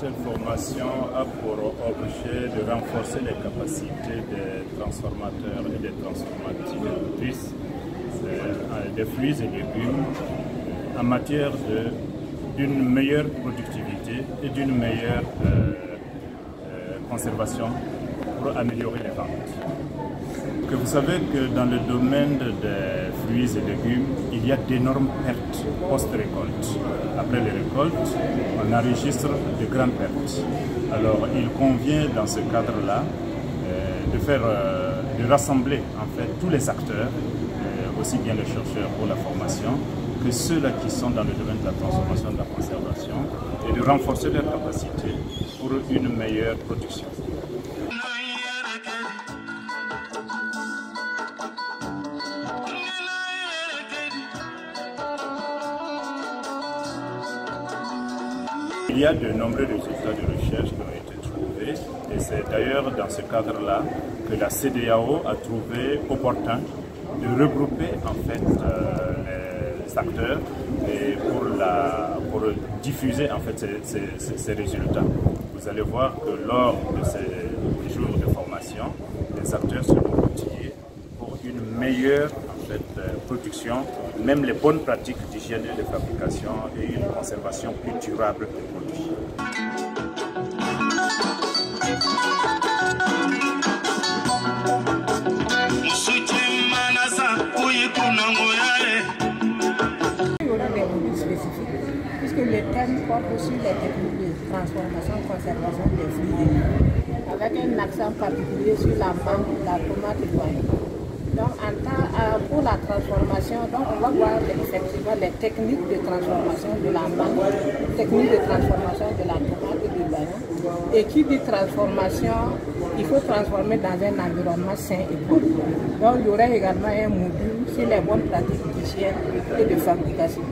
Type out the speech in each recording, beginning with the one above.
Cette formation a pour objet de renforcer les capacités des transformateurs et des transformatrices des fruits et légumes en matière d'une meilleure productivité et d'une meilleure conservation pour améliorer les ventes. Que vous savez que dans le domaine des fruits et légumes, il y a d'énormes pertes post-récolte. Après les récoltes, on enregistre de grandes pertes. Alors il convient dans ce cadre-là de rassembler en fait tous les acteurs, aussi bien les chercheurs pour la formation, que ceux-là qui sont dans le domaine de la transformation et de la conservation, et de renforcer leurs capacités pour une meilleure production. Il y a de nombreux résultats de recherche qui ont été trouvés et c'est d'ailleurs dans ce cadre-là que la CEDEAO a trouvé opportun de regrouper en fait les acteurs et pour diffuser en fait ces résultats. Vous allez voir que lors de ces jours de formation, les acteurs seront outillés pour une meilleure production, même les bonnes pratiques d'hygiène et de fabrication et une conservation plus durable des produits. Il y aura des modules spécifiques, puisque le thème porte sur les techniques de transformation et conservation des fruits, avec un accent particulier sur la mangue, la tomate et l'oignon. Donc, pour la transformation, donc on va voir effectivement les techniques de transformation de la mangue, techniques de transformation de la tomate et de l'oignon. Et qui dit transformation, il faut transformer dans un environnement sain et propre. Donc, il y aura également un module sur les bonnes pratiques d'hygiène et de fabrication.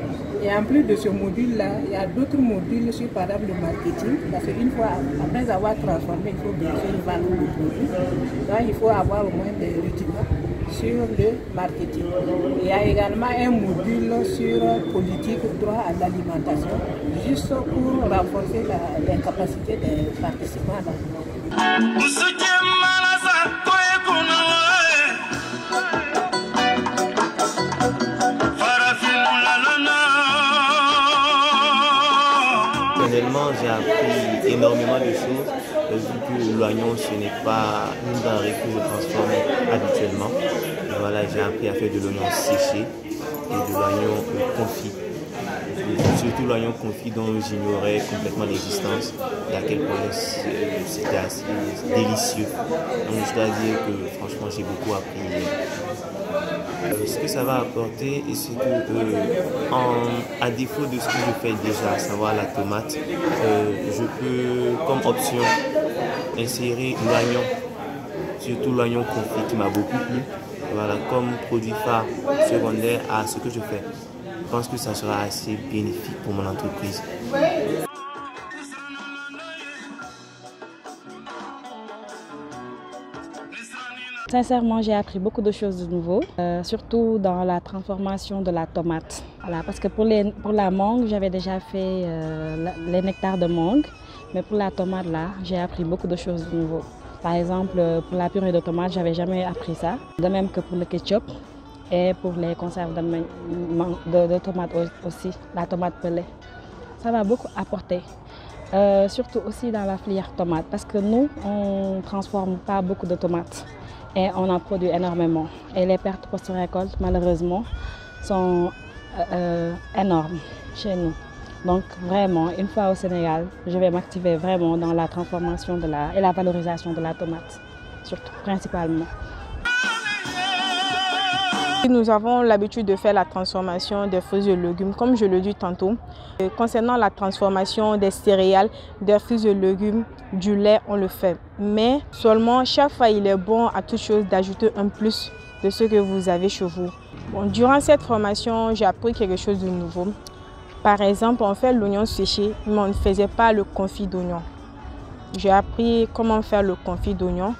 Et en plus de ce module-là, il y a d'autres modules sur par exemple le marketing, parce qu'une fois, après avoir transformé, il faut bien sûr vendre le produit. Donc, il faut avoir au moins des rudiments sur le marketing. Il y a également un module sur politique, droit à l'alimentation, juste pour renforcer les capacités des participants. Personnellement, j'ai appris énormément de choses, vu que l'oignon, ce n'est pas une denrée que je transforme habituellement. Et voilà, j'ai appris à faire de l'oignon séché et de l'oignon confit. Surtout l'oignon confit dont j'ignorais complètement l'existence et à quel point c'était assez délicieux. Donc je dois dire que franchement, j'ai beaucoup appris. Ce que ça va apporter, c'est que à défaut de ce que je fais déjà, à savoir la tomate, je peux comme option insérer l'oignon, surtout l'oignon confit qui m'a beaucoup plu, voilà, comme produit phare secondaire à ce que je fais. Je pense que ça sera assez bénéfique pour mon entreprise. Sincèrement, j'ai appris beaucoup de choses de nouveau, surtout dans la transformation de la tomate. Voilà, parce que pour la mangue, j'avais déjà fait les nectars de mangue, mais pour la tomate, là, j'ai appris beaucoup de choses de nouveau. Par exemple, pour la purée de tomate, j'avais jamais appris ça. De même que pour le ketchup et pour les conserves de tomates aussi, la tomate pelée. Ça va beaucoup apporter. Surtout aussi dans la filière tomate, parce que nous, on ne transforme pas beaucoup de tomates. Et on en produit énormément. Et les pertes post-récolte, malheureusement, sont énormes chez nous. Donc vraiment, une fois au Sénégal, je vais m'activer vraiment dans la transformation et la valorisation de la tomate, surtout principalement. Nous avons l'habitude de faire la transformation des fruits et légumes, comme je le dis tantôt. Concernant la transformation des céréales, des fruits et légumes, du lait, on le fait. Mais seulement, chaque fois, il est bon à toute chose d'ajouter un plus de ce que vous avez chez vous. Bon, durant cette formation, j'ai appris quelque chose de nouveau. Par exemple, on fait l'oignon séché, mais on ne faisait pas le confit d'oignon. J'ai appris comment faire le confit d'oignon.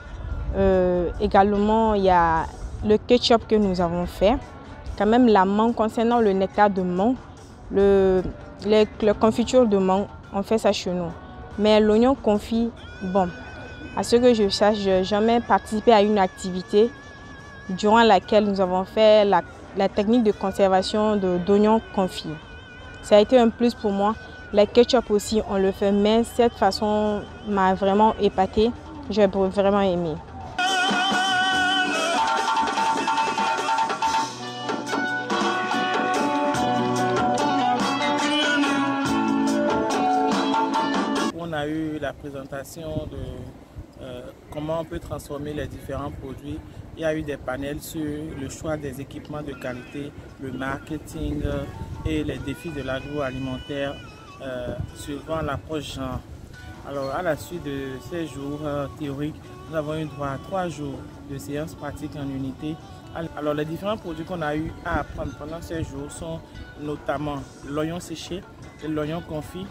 Également, il y a le ketchup que nous avons fait, quand même la mangue, concernant le nectar de mangue, les confitures de mangue, on fait ça chez nous. Mais l'oignon confit, bon, à ce que je sache, je n'ai jamais participé à une activité durant laquelle nous avons fait la technique de conservation d'oignons confits. Ça a été un plus pour moi. Les ketchup aussi, on le fait, mais cette façon m'a vraiment épatée. J'ai vraiment aimé. On a eu la présentation de comment on peut transformer les différents produits. Il y a eu des panels sur le choix des équipements de qualité, le marketing et les défis de l'agroalimentaire suivant l'approche genre. Alors à la suite de ces jours théoriques, nous avons eu droit à 3 jours de séances pratiques en unité. Alors les différents produits qu'on a eu à apprendre pendant ces jours sont notamment l'oignon séché et l'oignon confit.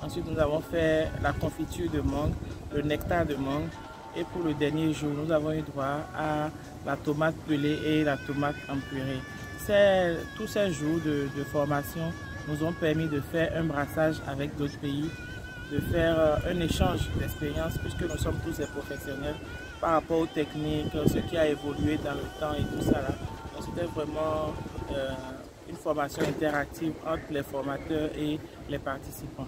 Ensuite, nous avons fait la confiture de mangue, le nectar de mangue. Et pour le dernier jour, nous avons eu droit à la tomate pelée et la tomate en purée. Tous ces jours de formation nous ont permis de faire un brassage avec d'autres pays, de faire un échange d'expériences puisque nous sommes tous des professionnels par rapport aux techniques, ce qui a évolué dans le temps et tout ça là. Donc c'était vraiment une formation interactive entre les formateurs et les participants.